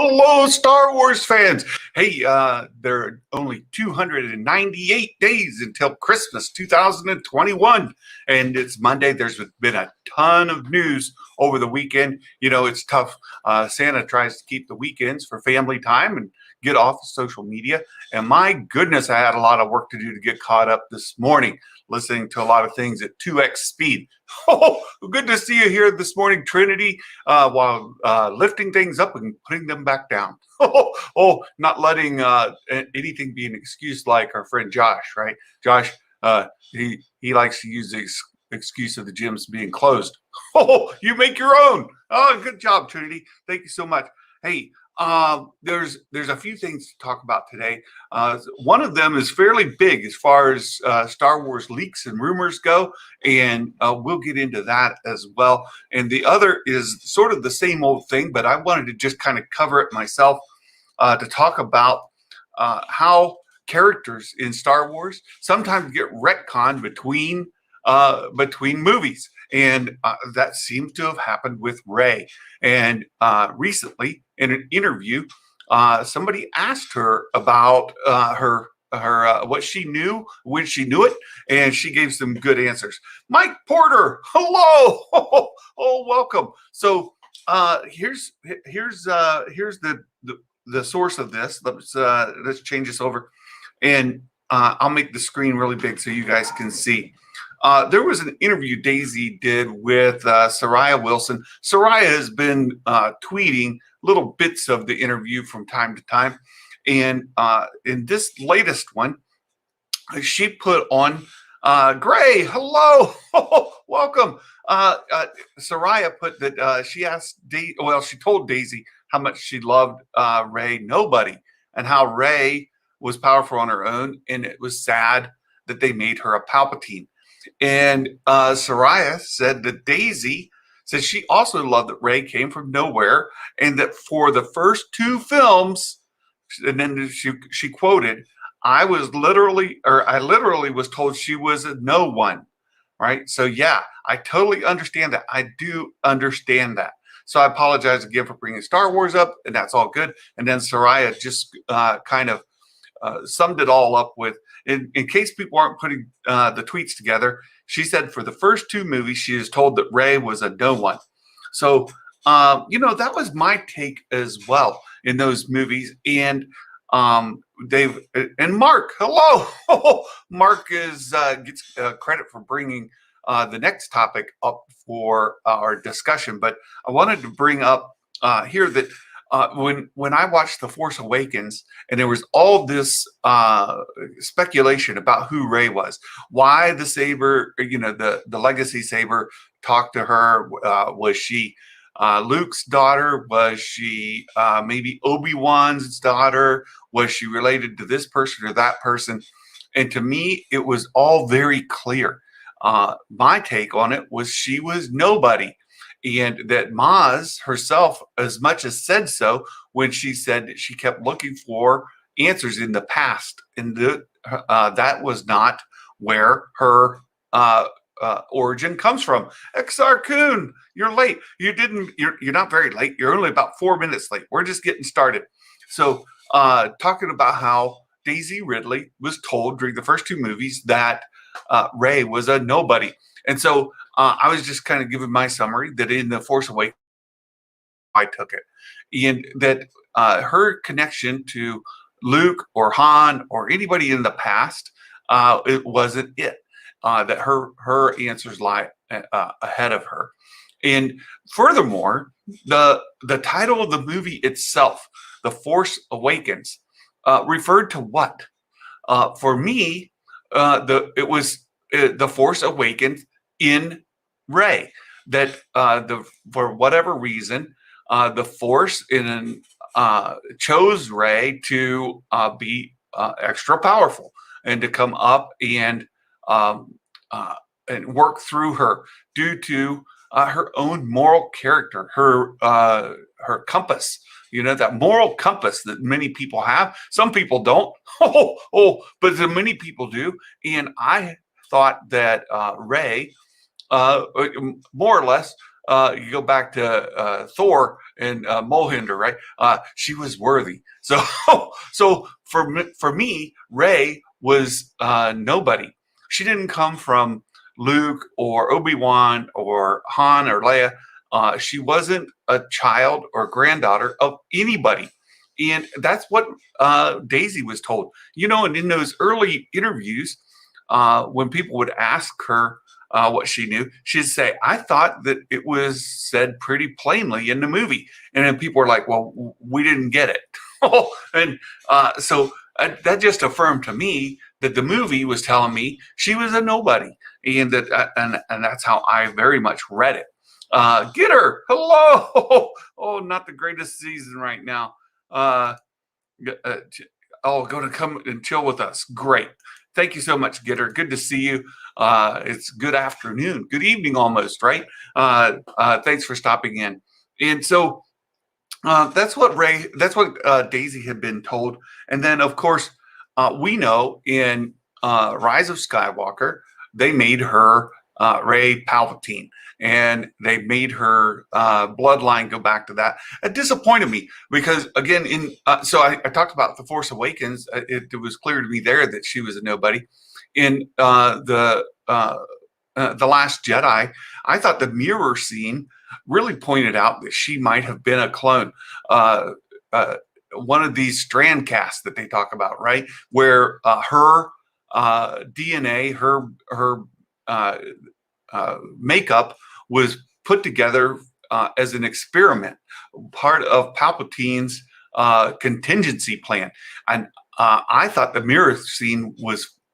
Hello, Star Wars fans. Hey, there are only 298 days until Christmas 2021, and it's Monday. There's been a ton of news over the weekend. You know, it's tough. Santa tries to keep the weekends for family time and get off of social media. And my goodness, I had a lot of work to do to get caught up this morning, listening to a lot of things at 2x speed. Oh, good to see you here this morning, Trinity, while lifting things up and putting them back down. Not letting anything be an excuse like our friend Josh, right? Josh, he likes to use the excuse of the gyms being closed. Oh, you make your own. Oh, good job, Trinity. Thank you so much. Hey, there's a few things to talk about today. One of them is fairly big as far as Star Wars leaks and rumors go, and we'll get into that as well. And the other is sort of the same old thing, but I wanted to just kind of cover it myself to talk about how characters in Star Wars sometimes get retconned between movies. And that seems to have happened with Rey. And recently, in an interview, somebody asked her about her what she knew when she knew it, and she gave some good answers. Mike Porter, hello, oh, welcome. So here's the source of this. Let's change this over, and I'll make the screen really big so you guys can see. There was an interview Daisy did with Saraya Wilson. Saraya has been tweeting little bits of the interview from time to time. And in this latest one, she put on, Gray, hello, welcome. Saraya put that she asked, she told Daisy how much she loved Rey Nobody and how Rey was powerful on her own. And it was sad that they made her a Palpatine. And Saraya said that Daisy said she also loved that Rey came from nowhere, and that for the first two films, and then she quoted, I literally was told she was a no one, right? So yeah, I totally understand that. I do understand that. So I apologize again for bringing Star Wars up, and that's all good. And then Saraya just kind of summed it all up with, in case people aren't putting the tweets together, she said for the first two movies, she is told that Rey was a no one. So, that was my take as well in those movies. And and Mark, hello. Mark gets credit for bringing the next topic up for our discussion. But I wanted to bring up here that when I watched The Force Awakens, and there was all this speculation about who Rey was, why the saber, the legacy saber talked to her. Was she Luke's daughter? Was she maybe Obi-Wan's daughter? Was she related to this person or that person? And to me, it was all very clear. My take on it was she was nobody. And that Maz herself as much as said so when she said that she kept looking for answers in the past. And that was not where her origin comes from. XR Coon, you're late. You're not very late. You're only about 4 minutes late. We're just getting started. So talking about how Daisy Ridley was told during the first two movies that Rey was a nobody. And so I was just kind of giving my summary that in The Force Awakens, I took it. And that her connection to Luke or Han or anybody in the past, it wasn't it. That her answers lie ahead of her. And furthermore, the title of the movie itself, The Force Awakens, referred to what? For me, it was The Force Awakens in Rey. That for whatever reason, the Force chose Rey to be extra powerful and to come up and work through her due to her own moral character, her compass. That moral compass that many people have. Some people don't. But many people do. And I thought that Rey, more or less, you go back to Thor and Mulhinder, right? She was worthy. So, so for me, Rey was nobody. She didn't come from Luke or Obi-Wan or Han or Leia. She wasn't a child or granddaughter of anybody. And that's what Daisy was told. And in those early interviews, when people would ask her what she knew, she'd say, I thought that it was said pretty plainly in the movie. And then people were like, well, we didn't get it. And so that just affirmed to me that the movie was telling me she was a nobody. And and that's how I very much read it. Get her. Hello. Oh, not the greatest season right now. Going to come and chill with us. Great. Thank you so much, Gitter. Good to see you. It's good afternoon, good evening almost, right? Thanks for stopping in. And so that's what Daisy had been told. And then, of course, we know in Rise of Skywalker, they made her Rey Palpatine. And they made her bloodline go back to that. It disappointed me because, again, so I talked about The Force Awakens. It was clear to me there that she was a nobody. In the Last Jedi, I thought the mirror scene really pointed out that she might have been a clone. One of these strand casts that they talk about, right, where her DNA, her makeup was put together as an experiment, part of Palpatine's contingency plan. And I thought the mirror scene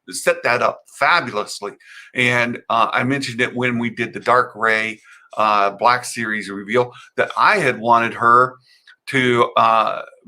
set that up fabulously. And I mentioned it when we did the Dark Rey Black Series reveal that I had wanted her to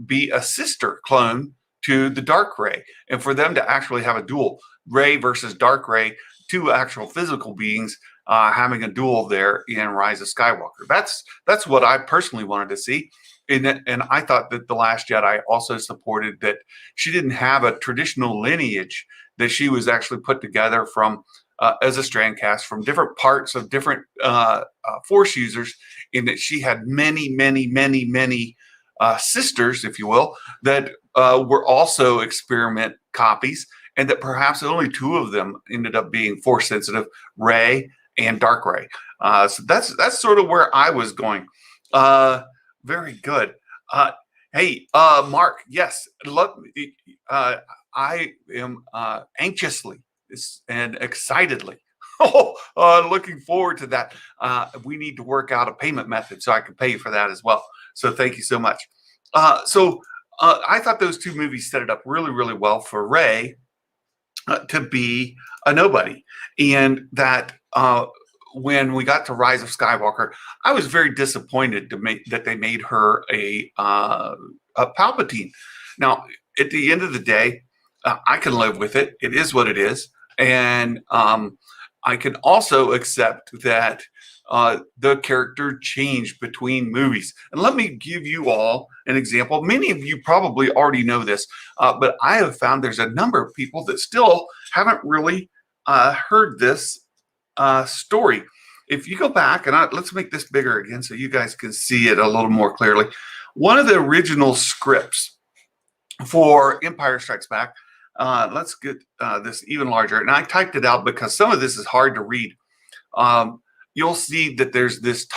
be a sister clone to the Dark Rey, and for them to actually have a duel, Rey versus Dark Rey, two actual physical beings having a duel there in Rise of Skywalker. That's what I personally wanted to see. And I thought that The Last Jedi also supported that she didn't have a traditional lineage, that she was actually put together from as a strand cast from different parts of different Force users, in that she had many, many, many, many sisters, if you will, that were also experiment copies, and that perhaps only two of them ended up being Force sensitive, Rey and Dark Rey. So that's sort of where I was going. Very good. Hey, Mark. Yes, I am anxiously and excitedly looking forward to that. We need to work out a payment method so I can pay you for that as well. So thank you so much. So I thought those two movies set it up really, really well for Rey to be a nobody, and that when we got to Rise of Skywalker, I was very disappointed that they made her a Palpatine. Now, at the end of the day, I can live with it. It is what it is, and I can also accept that the character changed between movies. And let me give you all an example. Many of you probably already know this, but I have found there's a number of people that still haven't really heard this story. If you go back, and let's make this bigger again so you guys can see it a little more clearly. One of the original scripts for Empire Strikes Back, let's get this even larger. And I typed it out because some of this is hard to read. You'll see that there's this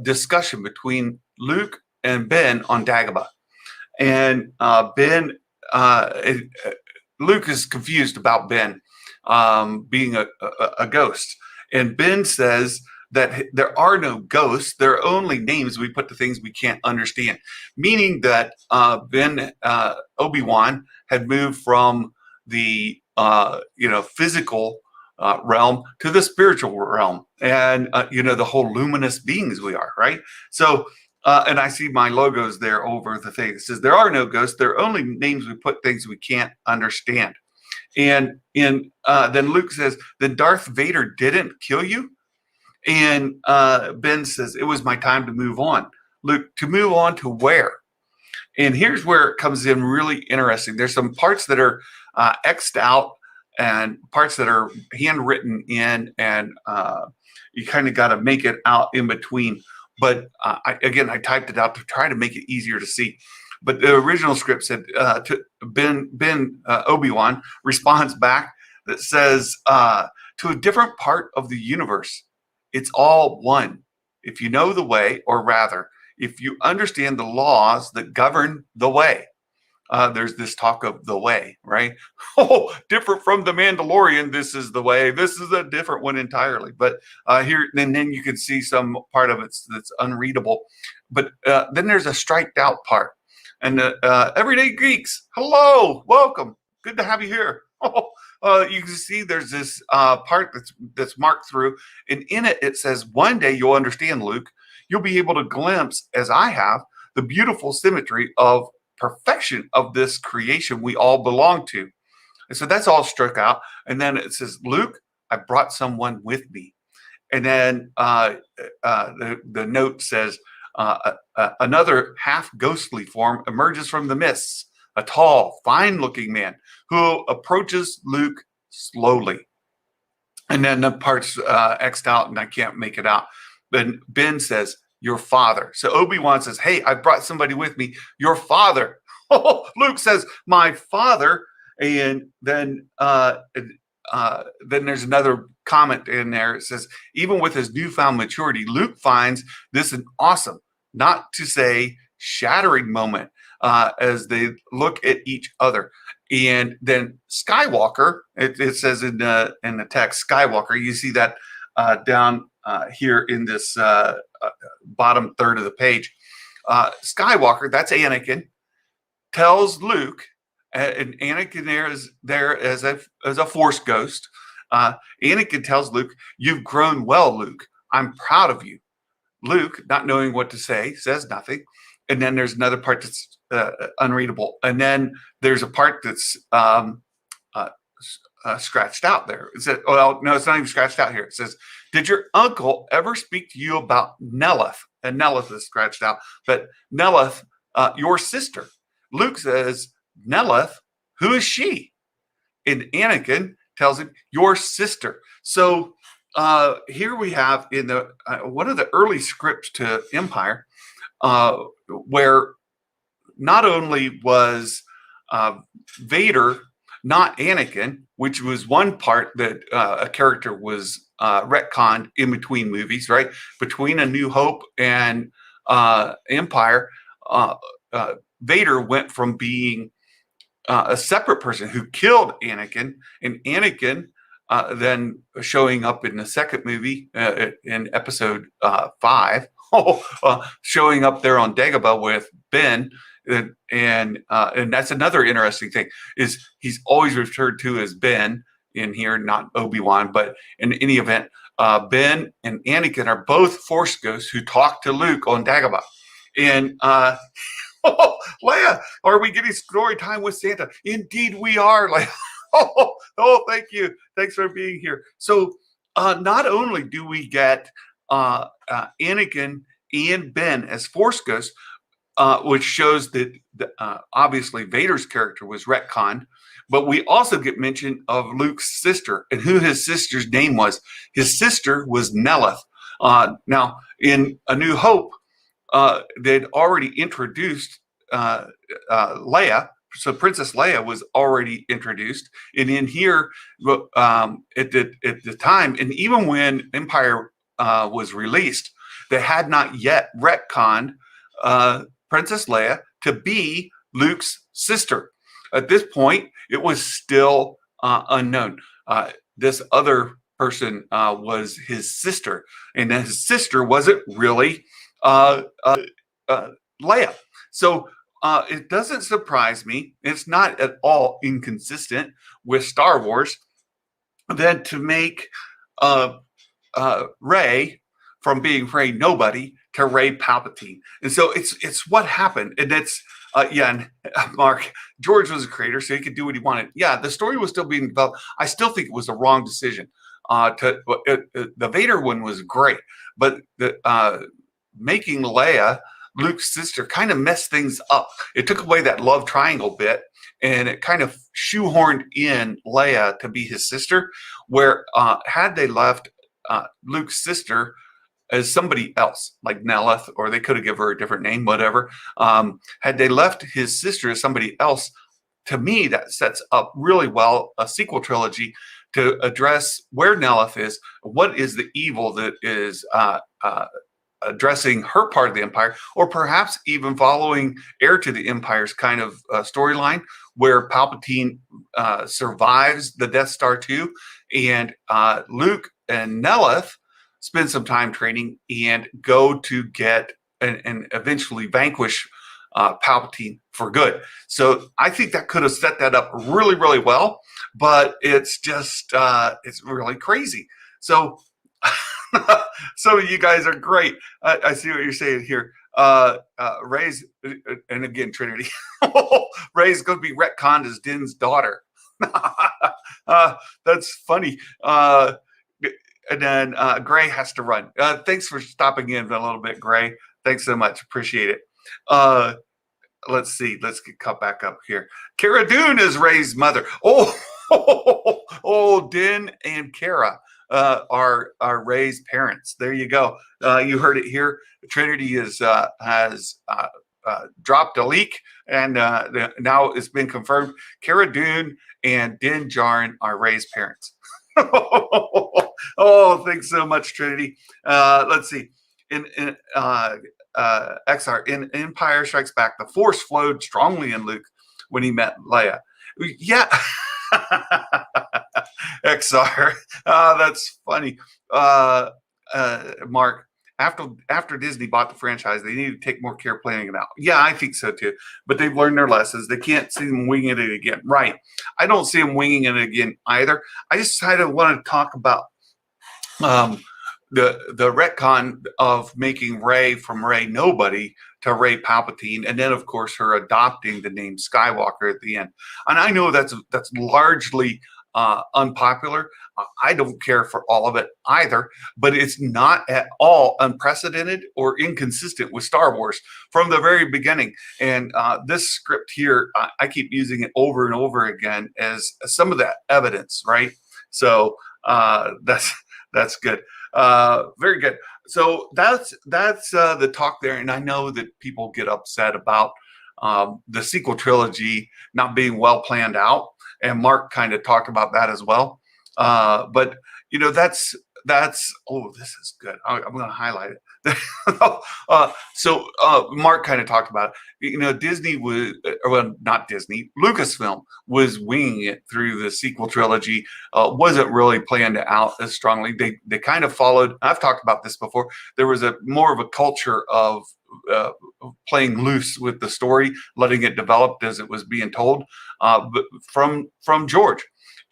discussion between Luke and Ben on Dagobah. And Luke is confused about Ben being a ghost. And Ben says that there are no ghosts. There are only names we put to things we can't understand. Meaning that Obi-Wan had moved from the physical realm to the spiritual realm, and the whole luminous beings we are, right? So and I see my logos there over the thing. It says there are no ghosts. There are only names we put things we can't understand. And then Luke says, then Darth Vader didn't kill you? And Ben says, it was my time to move on. Luke, to move on to where? And here's where it comes in really interesting. There's some parts that are X'd out and parts that are handwritten in, and you kind of got to make it out in between. But I typed it out to try to make it easier to see. But the original script said to Obi-Wan responds back that says, to a different part of the universe, it's all one. If you know the way, or rather, if you understand the laws that govern the way. There's this talk of the way, right? Oh, different from the Mandalorian. This is the way. This is a different one entirely. But here, and then you can see some part of it that's unreadable. But then there's a striked out part. And everyday geeks, hello, welcome. Good to have you here. You can see there's this part that's marked through, and in it it says, "One day you'll understand, Luke. You'll be able to glimpse, as I have, the beautiful symmetry of perfection of this creation we all belong to." And so that's all struck out. And then it says, "Luke, I brought someone with me." And then the note says, another half ghostly form emerges from the mists, a tall, fine-looking man who approaches Luke slowly. And then the part's X'd out, and I can't make it out. Then Ben says, "Your father." So Obi-Wan says, "Hey, I brought somebody with me. Your father." Luke says, "My father." And then there's another comment in there. It says, "Even with his newfound maturity, Luke finds this an awesome, not to say shattering moment as they look at each other." And then Skywalker, it says in the text, Skywalker, you see that down here in this bottom third of the page. Skywalker, that's Anakin, tells Luke, and Anakin there as a Force ghost. Anakin tells Luke, "You've grown well, Luke. I'm proud of you." Luke, not knowing what to say, says nothing. And then there's another part that's unreadable. And then there's a part that's scratched out there. It says, well, no, it's not even scratched out here. It says, "Did your uncle ever speak to you about Nelith?" And Nelith is scratched out. But Nelith, your sister. Luke says, "Nelith, who is she?" And Anakin tells him, "Your sister." So here we have in the one of the early scripts to Empire, where not only was Vader not Anakin, which was one part that a character was retconned in between movies, right? Between A New Hope and Empire, Vader went from being a separate person who killed Anakin, and Anakin then showing up in the second movie in episode 5, showing up there on Dagobah with Ben. And that's another interesting thing, is he's always referred to as Ben in here, not Obi-Wan, but in any event, Ben and Anakin are both Force ghosts who talk to Luke on Dagobah. And Leia, are we getting story time with Santa? Indeed we are, Leia. Thank you. Thanks for being here. So not only do we get Anakin and Ben as Force ghosts, which shows that obviously Vader's character was retconned, but we also get mention of Luke's sister and who his sister's name was. His sister was Nelith. Now, in A New Hope, they'd already introduced Leia. So Princess Leia was already introduced. And in here, at the time, and even when Empire was released, they had not yet retconned Princess Leia to be Luke's sister. At this point, it was still unknown. This other person was his sister, and then his sister wasn't really Leia. So it doesn't surprise me. It's not at all inconsistent with Star Wars then to make Rey from being Rey Nobody to Rey Palpatine. And so it's what happened. And it's, and Mark, George was a creator, so he could do what he wanted. Yeah, the story was still being developed. I still think it was the wrong decision. The Vader one was great, but making Leia Luke's sister kind of messed things up. It took away that love triangle bit, and it kind of shoehorned in Leia to be his sister, where had they left Luke's sister as somebody else, like Nelith, or they could have given her a different name, whatever. Had they left his sister as somebody else, to me, that sets up really well a sequel trilogy to address where Nelith is, what is the evil that is addressing her part of the Empire, or perhaps even following Heir to the Empire's kind of storyline, where Palpatine survives the Death Star 2, and Luke and Nelith spend some time training and go to get and eventually vanquish Palpatine for good. So I think that could have set that up really, really well, but it's just, it's really crazy. So, so you guys are great. I see what you're saying here. Rey's, and again, Trinity, Rey's going to be retconned as Din's daughter. That's funny. And then Gray has to run. Thanks for stopping in a little bit, Gray. Thanks so much. Appreciate it. Let's see. Let's get cut back up here. Cara Dune is Rey's mother. Oh, Din and Cara are Rey's parents. There you go. You heard it here. Trinity has dropped a leak, and now it's been confirmed. Cara Dune and Din Djarin are Rey's parents. Oh, thanks so much, Trinity. Let's see. In XR, in Empire Strikes Back, the Force flowed strongly in Luke when he met Leia. Yeah. XR. That's funny. Mark, after Disney bought the franchise, they need to take more care planning it out. Yeah, I think so too. But they've learned their lessons. They can't see them winging it again. Right. I don't see them winging it again either. I just kind of want to talk about the retcon of making Rey from Rey Nobody to Rey Palpatine, and then of course her adopting the name Skywalker at the end. And I know that's largely unpopular. I don't care for all of it either, but it's not at all unprecedented or inconsistent with Star Wars from the very beginning. And this script here, I keep using it over and over again as some of that evidence, right? So that's good. Very good. So that's the talk there. And I know that people get upset about the sequel trilogy not being well planned out. And Mark kind of talked about that as well. But you know, that's oh, this is good. I'm going to highlight it. So Mark kind of talked about it. You know, Disney was, well, not Disney, Lucasfilm was winging it through the sequel trilogy. Wasn't really planned out as strongly. They kind of followed. I've talked about this before. There was a more of a culture of playing loose with the story, letting it develop as it was being told. But from George.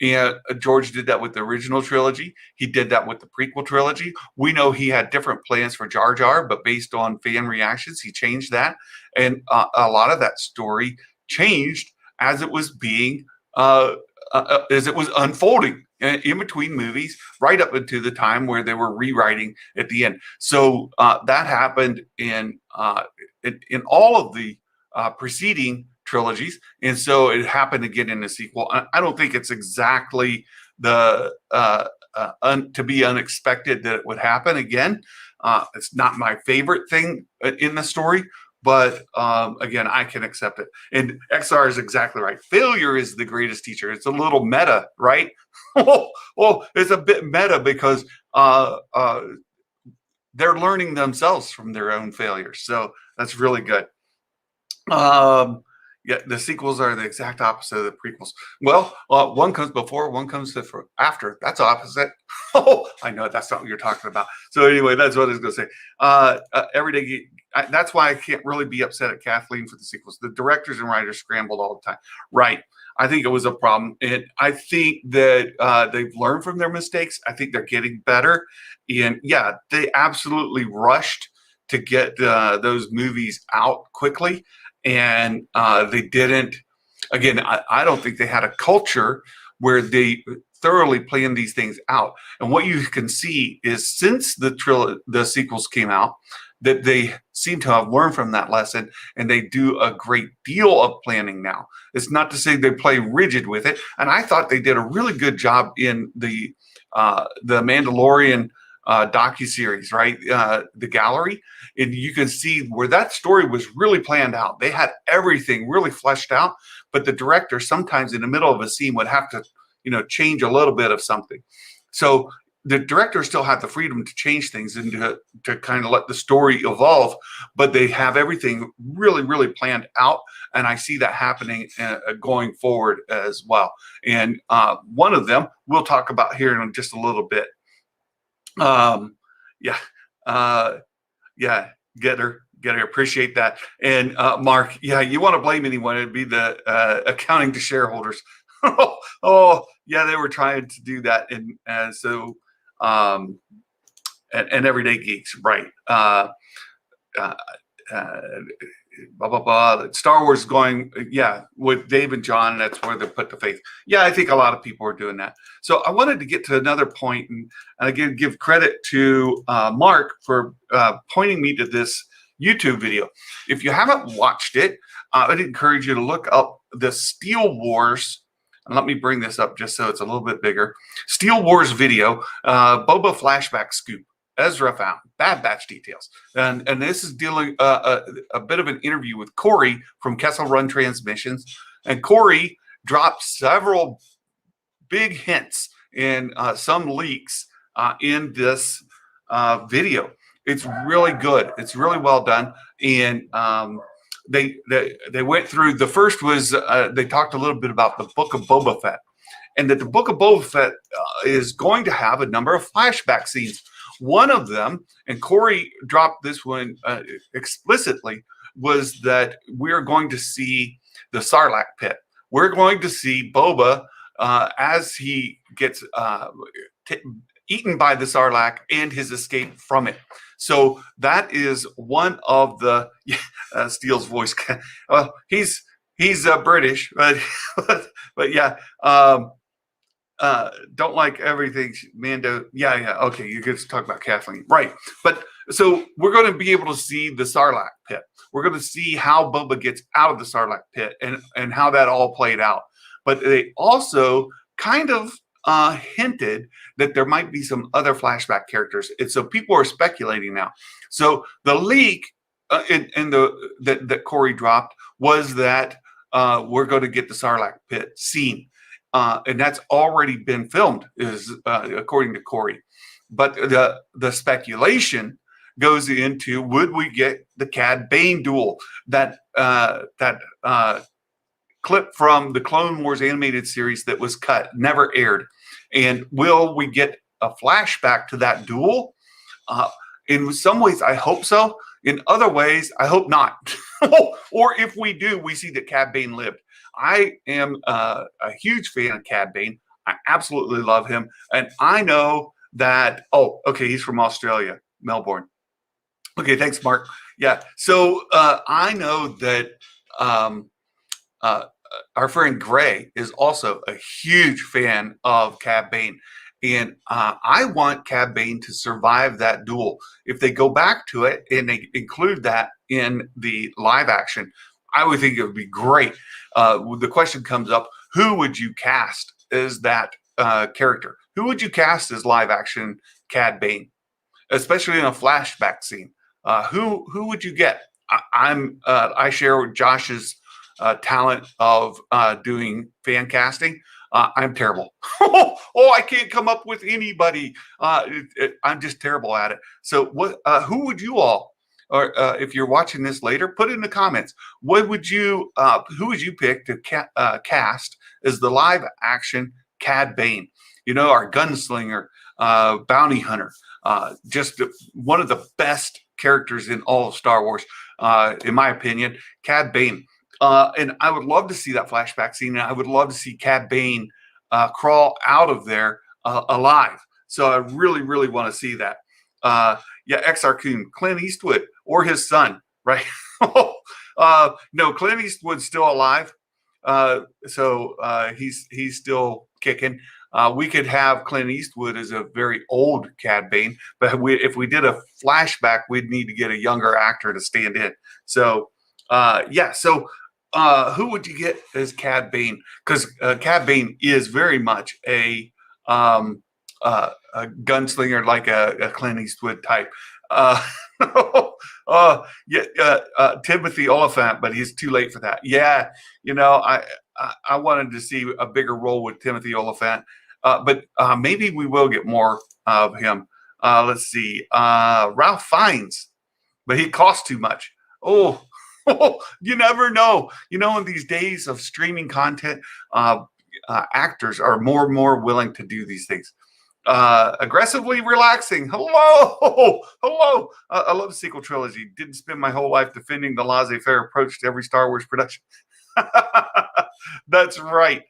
And George did that with the original trilogy. He did that with the prequel trilogy. We know he had different plans for Jar Jar, but based on fan reactions, he changed that. And a lot of that story changed as it was being, as it was unfolding in between movies, right up into the time where they were rewriting at the end. So that happened in all of the preceding trilogies, and so it happened again in the sequel. I don't think it's exactly the to be unexpected that it would happen again. It's not my favorite thing in the story, but again, I can accept it. And XR is exactly right. Failure is the greatest teacher. It's a little meta, right? Well, it's a bit meta because they're learning themselves from their own failures. So that's really good. Yeah, the sequels are the exact opposite of the prequels. Well, one comes before, one comes after. That's opposite. Oh, I know that's not what you're talking about. So anyway, that's what I was going to say. Every day, that's why I can't really be upset at Kathleen for the sequels. The directors and writers scrambled all the time. Right. I think it was a problem. And I think that they've learned from their mistakes. I think they're getting better. And yeah, they absolutely rushed to get those movies out quickly. And they didn't, again, I don't think they had a culture where they thoroughly planned these things out. And what you can see is since the sequels came out, that they seem to have learned from that lesson, and they do a great deal of planning now. It's not to say they play rigid with it. And I thought they did a really good job in the Mandalorian docuseries, right? The Gallery, and you can see where that story was really planned out. They had everything really fleshed out, but the director sometimes in the middle of a scene would have to, change a little bit of something. So the director still had the freedom to change things and to kind of let the story evolve, but they have everything really, really planned out. And I see that happening going forward as well. And one of them we'll talk about here in just a little bit. Yeah. Yeah. Get her. Appreciate that. And Mark, yeah, you want to blame anyone, it'd be the accounting to shareholders. Oh, yeah, they were trying to do that. And so, and Everyday Geeks, right. Blah, blah, blah. Star Wars is going, with Dave and John, and that's where they put the faith. Yeah, I think a lot of people are doing that. So I wanted to get to another point, and again, give credit to Mark for pointing me to this YouTube video. If you haven't watched it, I'd encourage you to look up the Steele Wars. And let me bring this up just so it's a little bit bigger. Steele Wars video, Boba flashback scoop. Ezra found Bad Batch details, and this is dealing a bit of an interview with Corey from Kessel Run Transmissions, and Corey dropped several big hints in some leaks in this video. It's really good. It's really well done, and they went through. The first was they talked a little bit about the Book of Boba Fett, and that the Book of Boba Fett is going to have a number of flashback scenes. One of them, and Corey dropped this one explicitly, was that we're going to see the Sarlacc Pit. We're going to see Boba as he gets eaten by the Sarlacc and his escape from it. So that is one of the Steele's voice. Well, he's British, but yeah. Don't like everything Mando. Yeah. Okay, you get to talk about Kathleen, right? But so we're going to be able to see the Sarlacc Pit. We're going to see how Boba gets out of the Sarlacc Pit and how that all played out. But they also kind of hinted that there might be some other flashback characters, and so people are speculating now. So the leak that Corey dropped was that we're going to get the Sarlacc Pit scene. And that's already been filmed, is according to Corey. But the speculation goes into, would we get the Cad Bane duel, that clip from the Clone Wars animated series that was cut, never aired, and will we get a flashback to that duel? In some ways, I hope so. In other ways, I hope not. Or if we do, we see that Cad Bane lived. I am a huge fan of Cad Bane. I absolutely love him. And I know that, he's from Australia, Melbourne. Okay, thanks, Mark. Yeah, so I know that our friend Gray is also a huge fan of Cad Bane. And I want Cad Bane to survive that duel. If they go back to it and they include that in the live action, I would think it would be great. The question comes up, who would you cast as that character? Who would you cast as live action Cad Bane, especially in a flashback scene? Who would you get? I share Josh's talent of doing fan casting. I'm terrible. I can't come up with anybody. I'm just terrible at it. So who would you all, or if you're watching this later, put it in the comments. Who would you pick to cast as the live action Cad Bane? Our gunslinger, bounty hunter, just one of the best characters in all of Star Wars, in my opinion, Cad Bane. And I would love to see that flashback scene, and I would love to see Cad Bane crawl out of there alive. So I really, really want to see that. XR Coon, Clint Eastwood, or his son, right? No, Clint Eastwood's still alive. So he's still kicking. We could have Clint Eastwood as a very old Cad Bane, but if we did a flashback, we'd need to get a younger actor to stand in. So, who would you get as Cad Bane? Because Cad Bane is very much a gunslinger like a Clint Eastwood type. Timothy Oliphant, but he's too late for that. Yeah, I wanted to see a bigger role with Timothy Oliphant, but maybe we will get more of him. Let's see, Ralph Fiennes, but he costs too much. Oh, you never know. In these days of streaming content, actors are more and more willing to do these things. Aggressively relaxing. Hello. I love the sequel trilogy. Didn't spend my whole life defending the laissez-faire approach to every Star Wars production. That's right.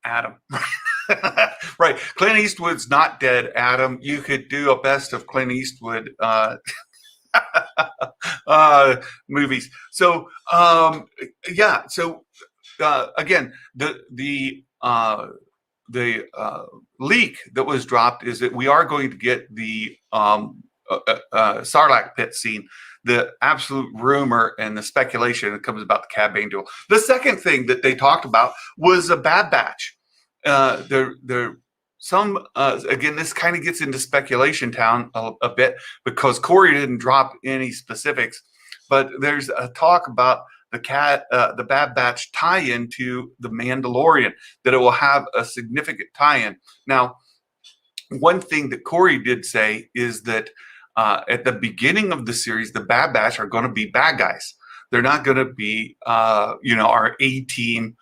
Adam. Right. Clint Eastwood's not dead, Adam. You could do a best of Clint Eastwood movies. So again, the leak that was dropped is that we are going to get the Sarlacc Pit scene. The absolute rumor and the speculation that comes about the Cad Bane duel. The second thing that they talked about was a Bad Batch. Again, this kind of gets into speculation town a bit because Corey didn't drop any specifics, but there's a talk about the Bad Batch tie-in to the Mandalorian, that it will have a significant tie-in. Now, one thing that Corey did say is that at the beginning of the series, the Bad Batch are going to be bad guys. They're not going to be, our A-team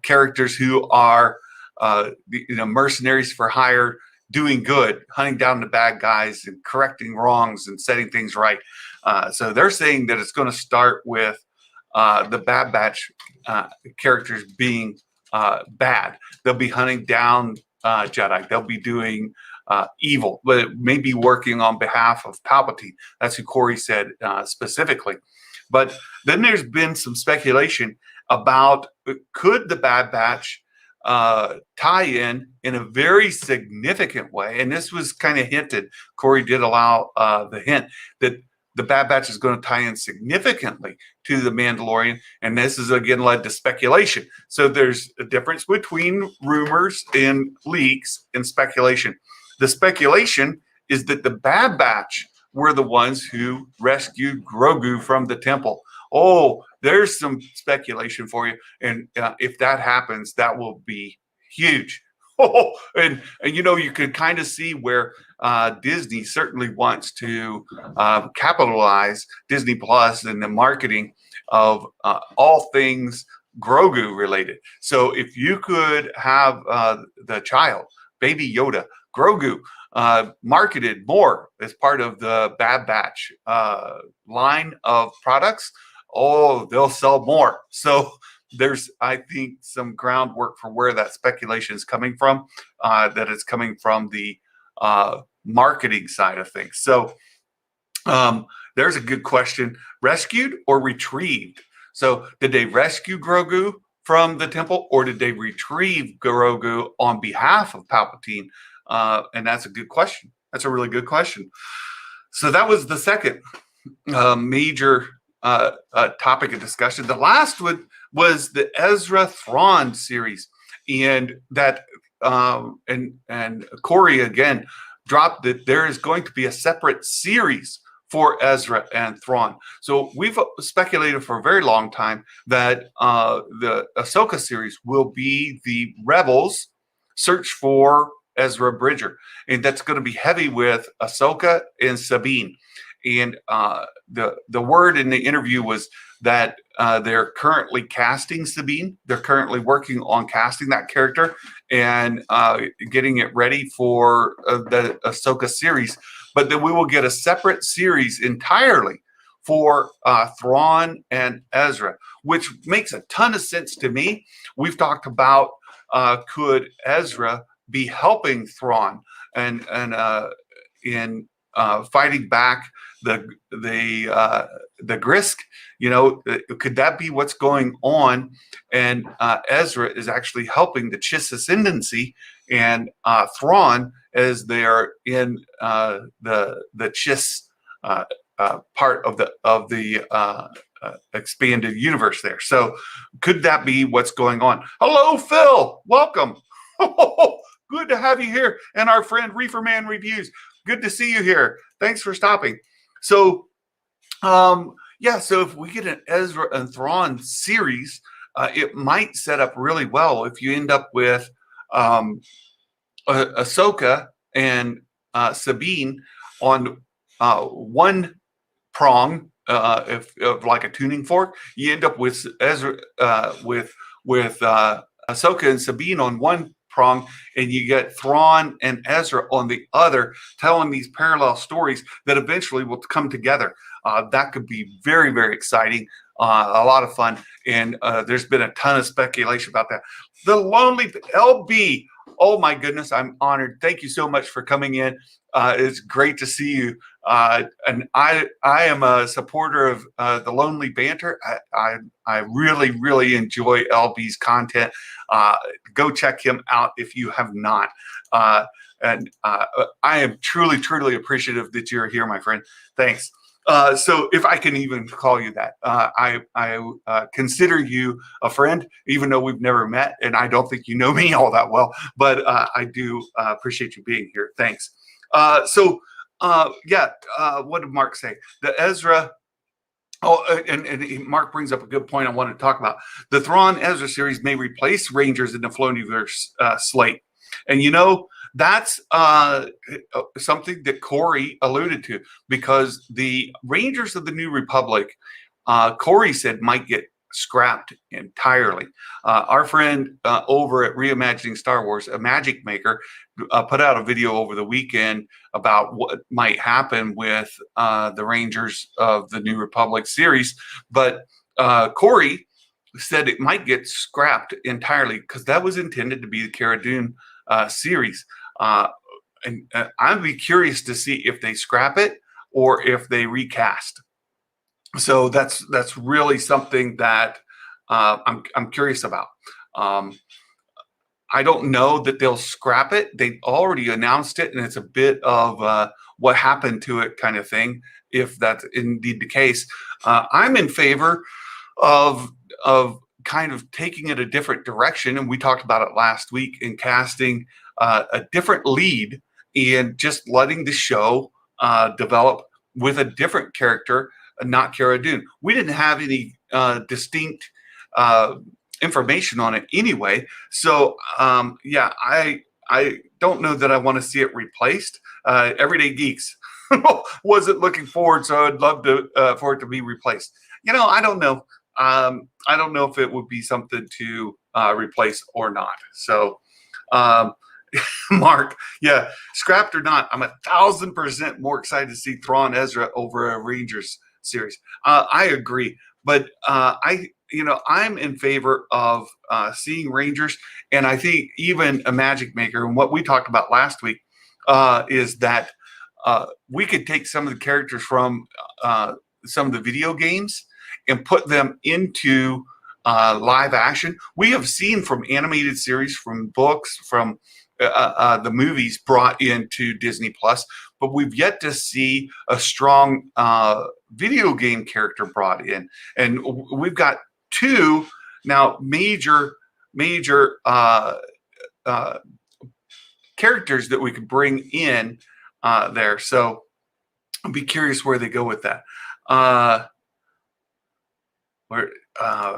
characters who are, mercenaries for hire, doing good, hunting down the bad guys and correcting wrongs and setting things right. So they're saying that it's going to start with the Bad Batch characters being bad. They'll be hunting down Jedi. They'll be doing evil, but maybe working on behalf of Palpatine. That's who Corey said specifically. But then there's been some speculation about could the Bad Batch tie in a very significant way. And this was kind of hinted. Corey did allow the hint that the Bad Batch is going to tie in significantly to the Mandalorian. And this has again led to speculation. So there's a difference between rumors and leaks and speculation. The speculation is that the Bad Batch were the ones who rescued Grogu from the temple. Oh, there's some speculation for you. And if that happens, that will be huge. And you could kind of see where Disney certainly wants to capitalize Disney Plus and the marketing of all things Grogu related. So if you could have the child, Baby Yoda, Grogu, marketed more as part of the Bad Batch line of products, they'll sell more. So there's, I think, some groundwork for where that speculation is coming from, that it's coming from the marketing side of things. So there's a good question. Rescued or retrieved? So did they rescue Grogu from the temple, or did they retrieve Grogu on behalf of Palpatine? And that's a good question. That's a really good question. So that was the second major topic of discussion. The last one was the Ezra Thrawn series, and that and Corey again dropped that there is going to be a separate series for Ezra and Thrawn. So we've speculated for a very long time that the Ahsoka series will be the Rebels' search for Ezra Bridger, and that's going to be heavy with Ahsoka and Sabine. And the word in the interview was that they're currently casting Sabine. They're currently working on casting that character and getting it ready for the Ahsoka series. But then we will get a separate series entirely for Thrawn and Ezra, which makes a ton of sense to me. We've talked about could Ezra be helping Thrawn and in fighting back the Grisk? Could that be what's going on? And Ezra is actually helping the Chiss Ascendancy and Thrawn as they are in the Chiss part of the expanded universe there. So could that be what's going on? Hello, Phil. Welcome. Good to have you here. And our friend Reeferman Reviews. Good to see you here. Thanks for stopping. So, yeah, so if we get an Ezra and Thrawn series, it might set up really well if you end up with Ahsoka and Sabine on one prong, if like a tuning fork. You end up with Ezra with Ahsoka and Sabine on one prong, and you get Thrawn and Ezra on the other, telling these parallel stories that eventually will come together. That could be very, very exciting, a lot of fun, and there's been a ton of speculation about that. The Lonely LB. Oh my goodness, I'm honored. Thank you so much for coming in. It's great to see you. And I am a supporter of the Lonely Banter. I really, really enjoy LB's content. Go check him out if you have not. And I am truly, truly appreciative that you're here, my friend. Thanks. So if I can even call you that, I consider you a friend, even though we've never met, and I don't think you know me all that well, but I do appreciate you being here. Thanks. Yeah, what did Mark say? The Ezra, and Mark brings up a good point I want to talk about. The Thrawn Ezra series may replace Rangers in the Floniverse slate. And you know, that's something that Corey alluded to, because the Rangers of the New Republic, Corey said, might get scrapped entirely. Our friend over at Reimagining Star Wars, a magic maker, put out a video over the weekend about what might happen with the Rangers of the New Republic series. But Corey said it might get scrapped entirely because that was intended to be the Cara Dune series. And I'd be curious to see if they scrap it or if they recast. So that's really something that I'm curious about. I don't know that they'll scrap it. They already announced it, and it's a bit of what happened to it kind of thing, if that's indeed the case. I'm in favor of kind of taking it a different direction, and we talked about it last week, in casting a different lead and just letting the show develop with a different character, not Cara Dune. We didn't have any distinct information on it anyway. So yeah, I don't know that I want to see it replaced. Everyday Geeks wasn't looking forward, so I'd love to for it to be replaced. You know, I don't know. I don't know if it would be something to replace or not. So Mark, yeah, scrapped or not, I'm 1,000% more excited to see Thrawn Ezra over a Rangers series. I agree, but I'm in favor of seeing Rangers, and I think even a Magic Maker, and what we talked about last week is that we could take some of the characters from some of the video games and put them into live action. We have seen from animated series, from books, from the movies brought into Disney Plus, but we've yet to see a strong video game character brought in. And we've got two now major characters that we could bring in there. So I'll be curious where they go with that.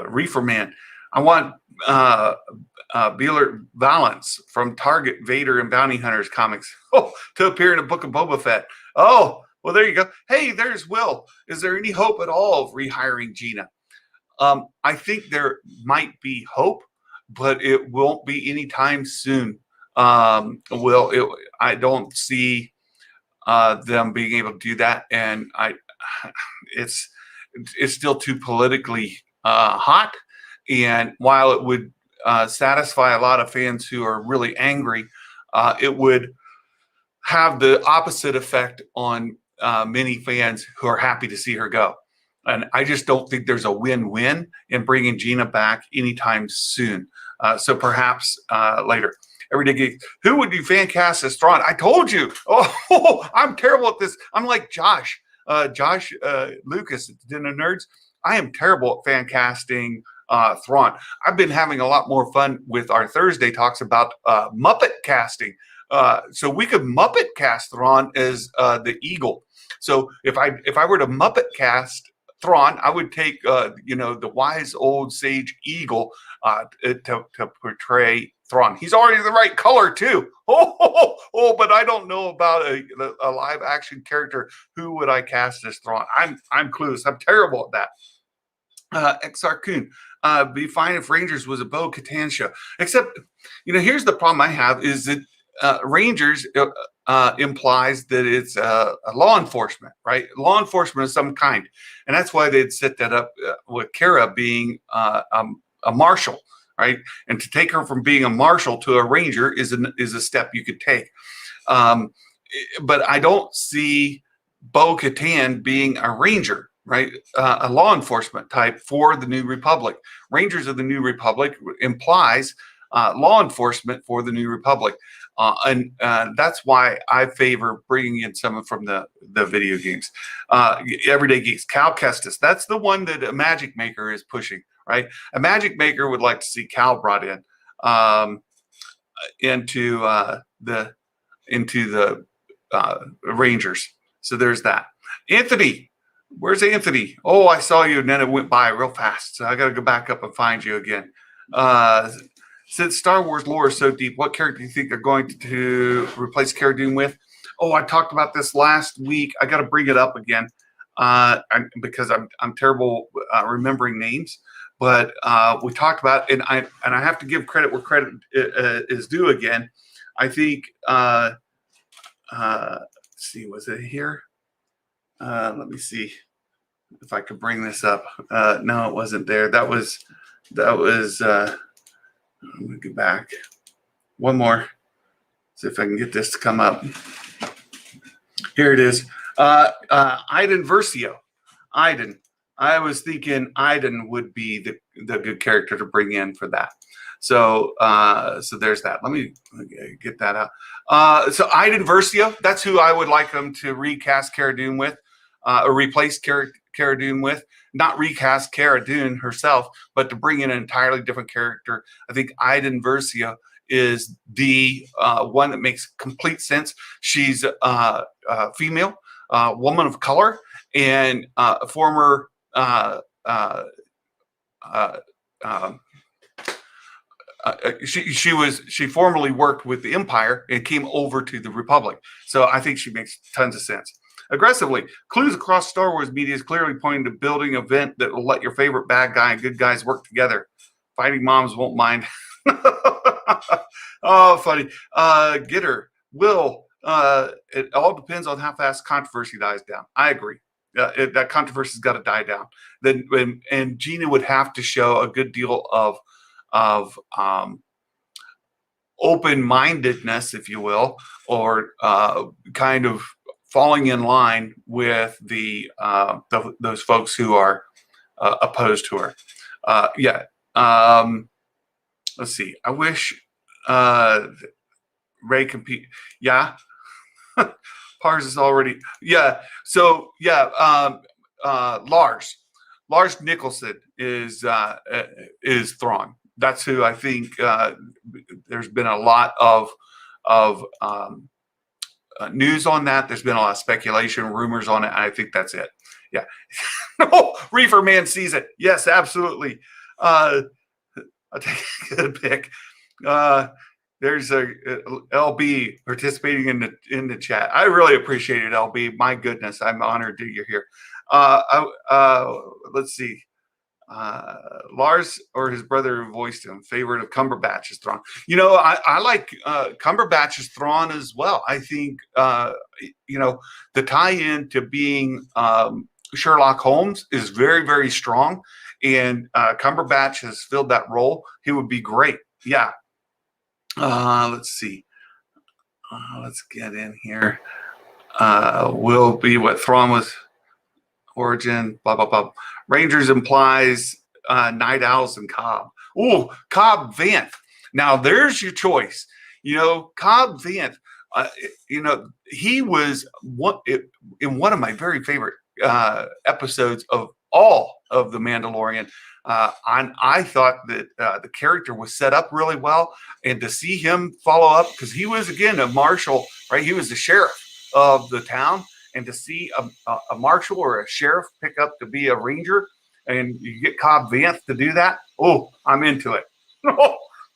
Reefer Man, I want Beeler Valance from Target, Vader, and Bounty Hunters comics to appear in a book of Boba Fett. Oh, well, there you go. Hey, there's Will. Is there any hope at all of rehiring Gina? I think there might be hope, but it won't be anytime soon. I don't see them being able to do that, and it's still too politically hot. And while it would satisfy a lot of fans who are really angry, it would have the opposite effect on many fans who are happy to see her go. And I just don't think there's a win-win in bringing Gina back anytime soon. So perhaps later. Everyday Geek, who would you fan cast as Thrawn? I told you. Oh, I'm terrible at this. I'm like Josh. Josh Lucas at the Den of Nerds. I am terrible at fan casting Thrawn. I've been having a lot more fun with our Thursday talks about Muppet casting. So we could Muppet cast Thrawn as the Eagle. So if I were to Muppet cast Thrawn, I would take the wise old sage Eagle to portray Thrawn. He's already the right color too. But I don't know about a live action character. Who would I cast as Thrawn? I'm clueless. I'm terrible at that. XR Coon. Be fine if Rangers was a Bo Katan show. Except, here's the problem I have is that Rangers implies that it's a law enforcement, right? Law enforcement of some kind. And that's why they'd set that up with Kara being a marshal, right? And to take her from being a marshal to a ranger is a step you could take. But I don't see Bo Katan being a ranger, right? A law enforcement type for the New Republic. Rangers of the New Republic implies law enforcement for the New Republic. And that's why I favor bringing in someone from the video games. Everyday Geeks, Cal Kestis. That's the one that a Magic Maker is pushing, right? A Magic Maker would like to see Cal brought in into the Rangers. So there's that. Anthony, where's Anthony? Oh, I saw you, and then it went by real fast. So I got to go back up and find you again. Since Star Wars lore is so deep, what character do you think they're going to replace Cara Dune with? Oh, I talked about this last week. I got to bring it up again because I'm terrible remembering names. But we talked about, and I have to give credit where credit is due again. I think. Let's see, was it here? Let me see if I could bring this up. No, it wasn't there. That was. I'm going to go back. One more. See if I can get this to come up. Here it is. Iden Versio. Iden. I was thinking Iden would be the good character to bring in for that. So there's that. Let me get that out. So Iden Versio, that's who I would like them to recast Cara Dune with, or replace Cara Dune with. Not recast Cara Dune herself, but to bring in an entirely different character. I think Iden Versio is the one that makes complete sense. She's a female, woman of color, and a former she formerly worked with the Empire and came over to the Republic. So I think she makes tons of sense. Aggressively, clues across Star Wars media is clearly pointing to building an event that will let your favorite bad guy and good guys work together. Fighting moms won't mind. Oh, funny. Get her. Will. It all depends on how fast controversy dies down. I agree. That controversy's got to die down. Then, and Gina would have to show a good deal of open-mindedness, if you will, or kind of falling in line with those folks who are opposed to her. Let's see. I wish Ray compete. Yeah. Pars is already. Yeah. So yeah. Lars Nicholson is Thrawn. That's who I think. There's been a lot of news on that. There's been a lot of speculation, rumors on it. And I think that's it. Yeah. No, Reefer Man sees it. Yes, absolutely. I'll take a good pick. There's a LB participating in the chat. I really appreciate it, LB. My goodness, I'm honored that you're here. Let's see. Lars or his brother who voiced him, favorite of Cumberbatch is Thrawn. I like Cumberbatch's Thrawn as well. I think the tie-in to being Sherlock Holmes is very, very strong, and Cumberbatch has filled that role. He would be great. Yeah. Let's see. Let's get in here. Will be what Thrawn was. Origin, blah, blah, blah. Rangers implies Night Owls and Cobb. Ooh, Cobb Vanth. Now, there's your choice. Cobb Vanth, he was in one of my very favorite episodes of all of The Mandalorian. I thought that the character was set up really well, and to see him follow up, because he was, again, a marshal, right? He was the sheriff of the town, and to see a marshal or a sheriff pick up to be a ranger, and you get Cobb Vanth to do that, oh, I'm into it.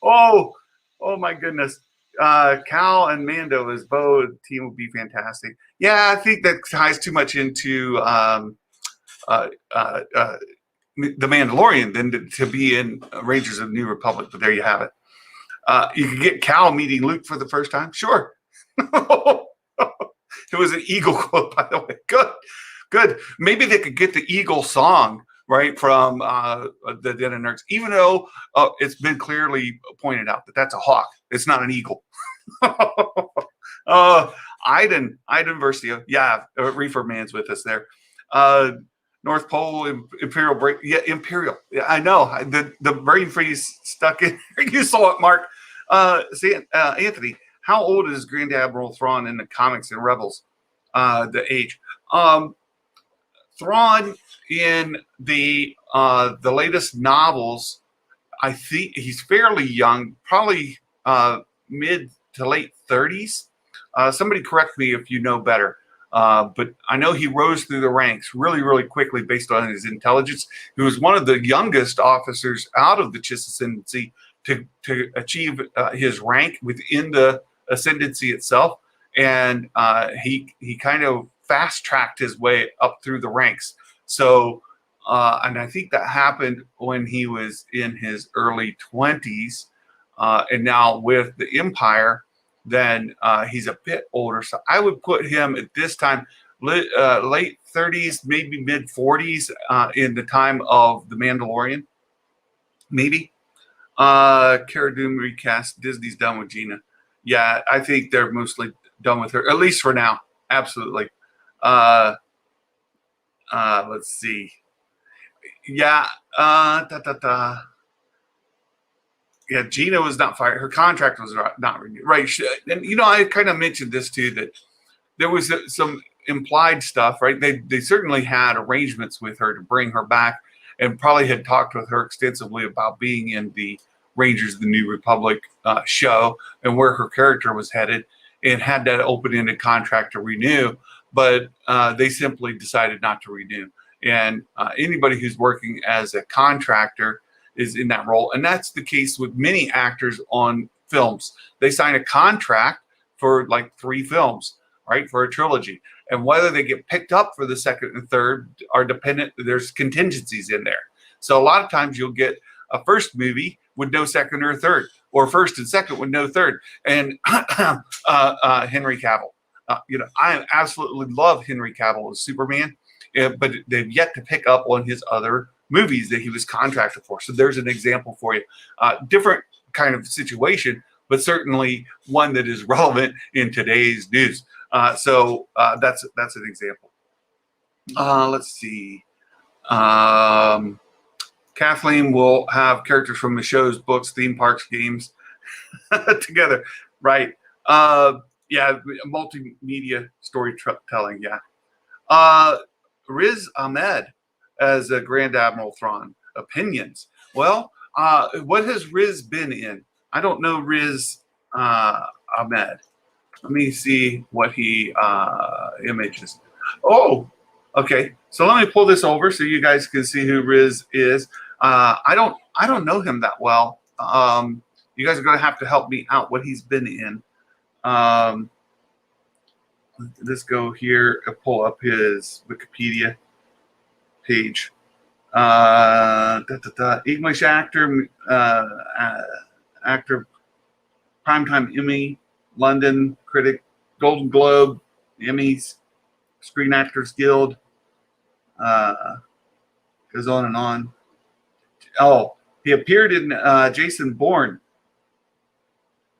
Oh my goodness. Cal and Mando as Bo team would be fantastic. Yeah, I think that ties too much into The Mandalorian than to be in Rangers of the New Republic, but there you have it. You could get Cal meeting Luke for the first time. Sure. It was an Eagle quote, by the way. Good. Maybe they could get the Eagle song, right, from the Den of Nerds, even though it's been clearly pointed out that that's a hawk. It's not an eagle. Iden Versio. Yeah, Reefer Man's with us there. North Pole, Imperial break. Yeah, Imperial. Yeah, I know. The brain freeze stuck in. You saw it, Mark. Anthony, how old is Grand Admiral Thrawn in the comics and Rebels? The age. Thrawn in the latest novels, I think he's fairly young, probably mid to late 30s. Somebody correct me if you know better. But I know he rose through the ranks really, really quickly based on his intelligence. He was one of the youngest officers out of the Chiss Ascendancy to achieve his rank within the Ascendancy itself. And he kind of fast-tracked his way up through the ranks. So, and I think that happened when he was in his early 20s. And now with the Empire, then he's a bit older. So I would put him at this time, late 30s, maybe mid 40s in the time of The Mandalorian. Maybe. Cara Dune recast. Disney's done with Gina. Yeah, I think they're mostly done with her, at least for now. Absolutely. Let's see. Yeah. Yeah, Gina was not fired. Her contract was not renewed. Right. And, I kind of mentioned this too, that there was some implied stuff, right? They certainly had arrangements with her to bring her back and probably had talked with her extensively about being in the Rangers of the New Republic show and where her character was headed, and had that open-ended contract to renew. But they simply decided not to renew. And anybody who's working as a contractor is in that role. And that's the case with many actors on films. They sign a contract for like 3 films, right, for a trilogy. And whether they get picked up for the second and third are dependent. There's contingencies in there. So a lot of times you'll get a first movie with no second or third, or first and second with no third. And Henry Cavill. I absolutely love Henry Cavill as Superman, but they've yet to pick up on his other movies that he was contracted for. So there's an example for you. Different kind of situation, but certainly one that is relevant in today's news. So that's an example. Let's see. Kathleen will have characters from the shows, books, theme parks, games together. Right. Yeah, multimedia storytelling. Yeah. Riz Ahmed as a Grand Admiral Thrawn. Opinions. Well, what has Riz been in? I don't know Riz Ahmed. Let me see what he images. Oh, okay. So let me pull this over so you guys can see who Riz is. I don't know him that well. You guys are going to have to help me out what he's been in. Let's go here and pull up his Wikipedia page. English actor, Primetime Emmy, London Critic, Golden Globe, Emmys, Screen Actors Guild. Goes on and on. Oh, he appeared in Jason Bourne.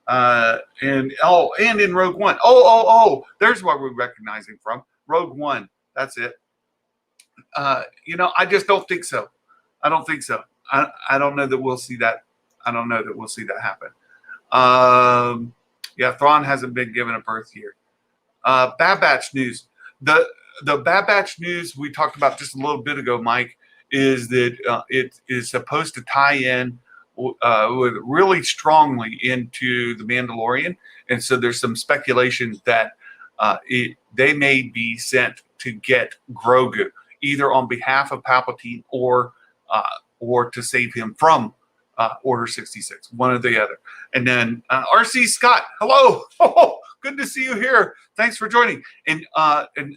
And in Rogue One. Oh, there's where we recognize him from. Rogue One. That's it. I just don't think so. I don't think so. I don't know that we'll see that. I don't know that we'll see that happen. Yeah, Thrawn hasn't been given a birth year. Bad Batch news. the Bad Batch news we talked about just a little bit ago, Mike, is that it is supposed to tie in with really strongly into the Mandalorian, and so there's some speculation that they may be sent to get Grogu, either on behalf of Palpatine or to save him from Order 66, one or the other. And then RC Scott, hello. Oh, good to see you here. Thanks for joining. And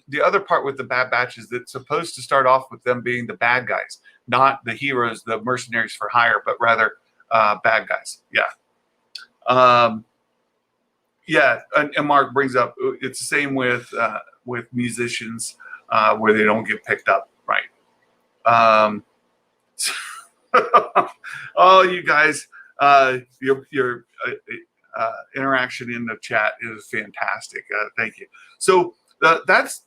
the other part with the Bad Batch is that it's supposed to start off with them being the bad guys, not the heroes, the mercenaries for hire, but rather bad guys. Yeah. Yeah. And Mark brings up, it's the same with musicians where they don't get picked up. Right. Oh, you guys, your interaction in the chat is fantastic. Thank you. So that's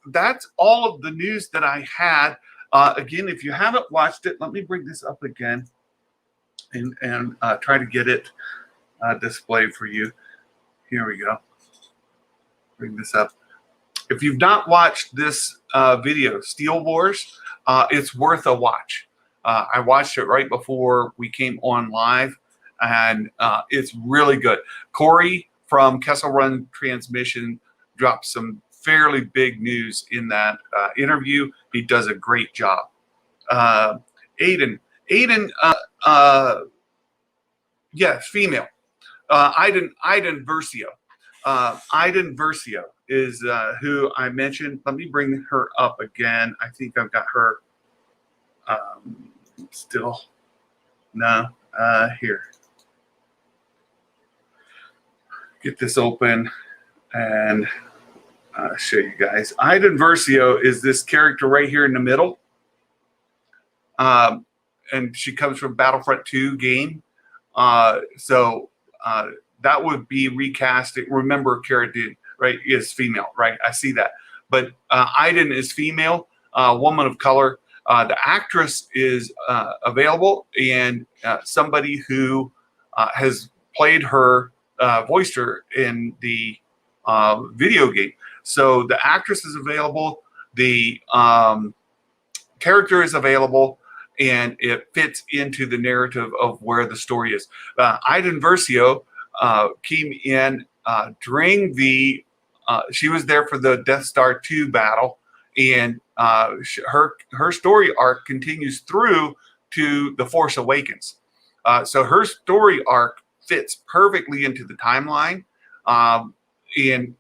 all of the news that I had. Again, if you haven't watched it, let me bring this up again and try to get it displayed for you. Here we go. Bring this up. If you've not watched this video, Steele Wars, it's worth a watch. I watched it right before we came on live, and it's really good. Corey from Kessel Run Transmission dropped some fairly big news in that interview. He does a great job. Aiden, yes, female. Iden Versio. Iden Versio is who I mentioned. Let me bring her up again. I think I've got her. Still no here, get this open and show you guys. Iden Versio is this character right here in the middle, and she comes from Battlefront 2 game, so that would be recasting. Remember, Cara Dune, right, is female, right? I see that, but Iden is female, woman of color. The actress is available, and somebody who has played her, voiced her in the video game. So the actress is available, the character is available, and it fits into the narrative of where the story is. Iden Versio came in during the, she was there for the Death Star 2 battle, and her story arc continues through to The Force Awakens. So her story arc fits perfectly into the timeline, and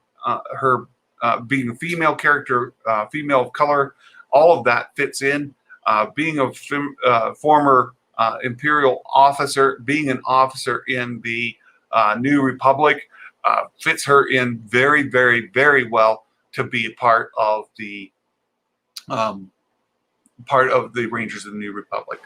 her being a female character, female of color, all of that fits in. Being a former Imperial officer, being an officer in the New Republic, fits her in very, very, very well to be a part of the Rangers of the New Republic.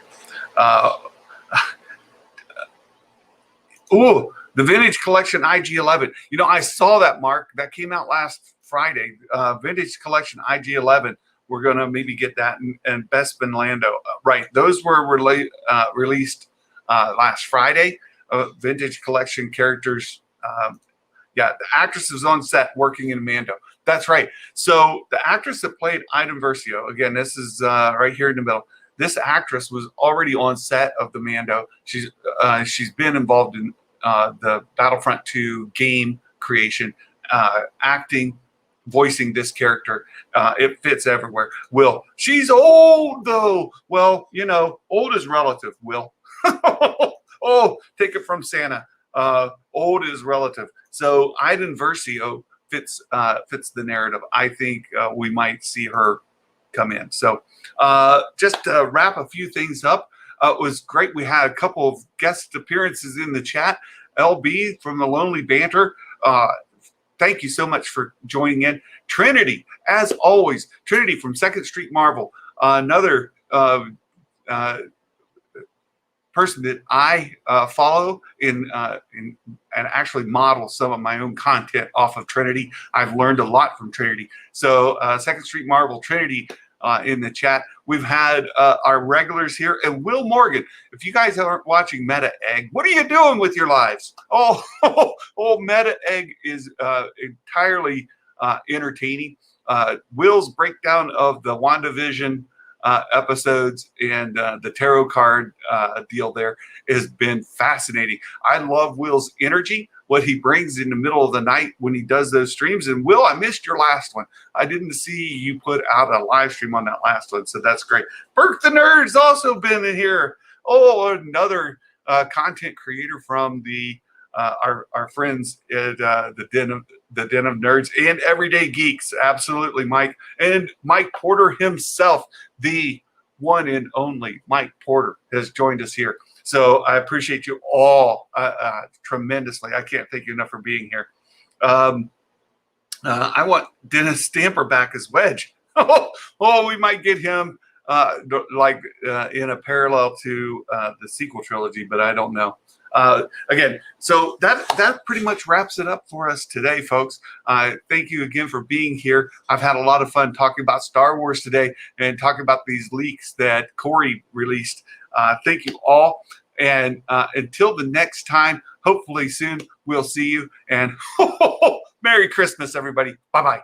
Ooh, the Vintage Collection IG-11. You know, I saw that, Mark. That came out last Friday. Vintage Collection IG-11. We're going to maybe get that. And Bespin Lando. Right. Those were released last Friday. Vintage Collection characters. Yeah, the actress is on set working in Mando. That's right. So the actress that played Iden Versio, again, this is right here in the middle. This actress was already on set of the Mando. She's been involved in the Battlefront 2 game creation, acting, voicing this character. It fits everywhere. Will, she's old though. Well, you know, old is relative, Will. Oh, take it from Santa. Old is relative. So Iden Versio fits the narrative. I think we might see her come in. So just to wrap a few things up, it was great. We had a couple of guest appearances in the chat. LB from the Lonely Banter, thank you so much for joining in. Trinity, as always, Trinity from 2nd Street Marvel, another person that I follow and actually model some of my own content off of Trinity. I've learned a lot from Trinity. So 2nd Street Marvel, Trinity in the chat. We've had our regulars here, and Will Morgan. If you guys aren't watching Meta Egg, what are you doing with your lives? Oh, Meta Egg is entirely entertaining. Will's breakdown of the WandaVision episodes and the tarot card deal there has been fascinating. I love Will's energy, what he brings in the middle of the night when he does those streams. And Will, I missed your last one. I didn't see you put out a live stream on that last one, so that's great. Burke the Nerd's also been in here. Oh, another content creator from the our friends at the Den of Nerds and Everyday Geeks. Absolutely, Mike. And Mike Porter himself, the one and only Mike Porter, has joined us here. So I appreciate you all tremendously. I can't thank you enough for being here. I want Dennis Stamper back as Wedge. Oh, we might get him in a parallel to the sequel trilogy, but I don't know. Again, so that pretty much wraps it up for us today, folks. Thank you again for being here. I've had a lot of fun talking about Star Wars today and talking about these leaks that Corey released. Thank you all. And until the next time, hopefully soon, we'll see you. And Merry Christmas, everybody. Bye-bye.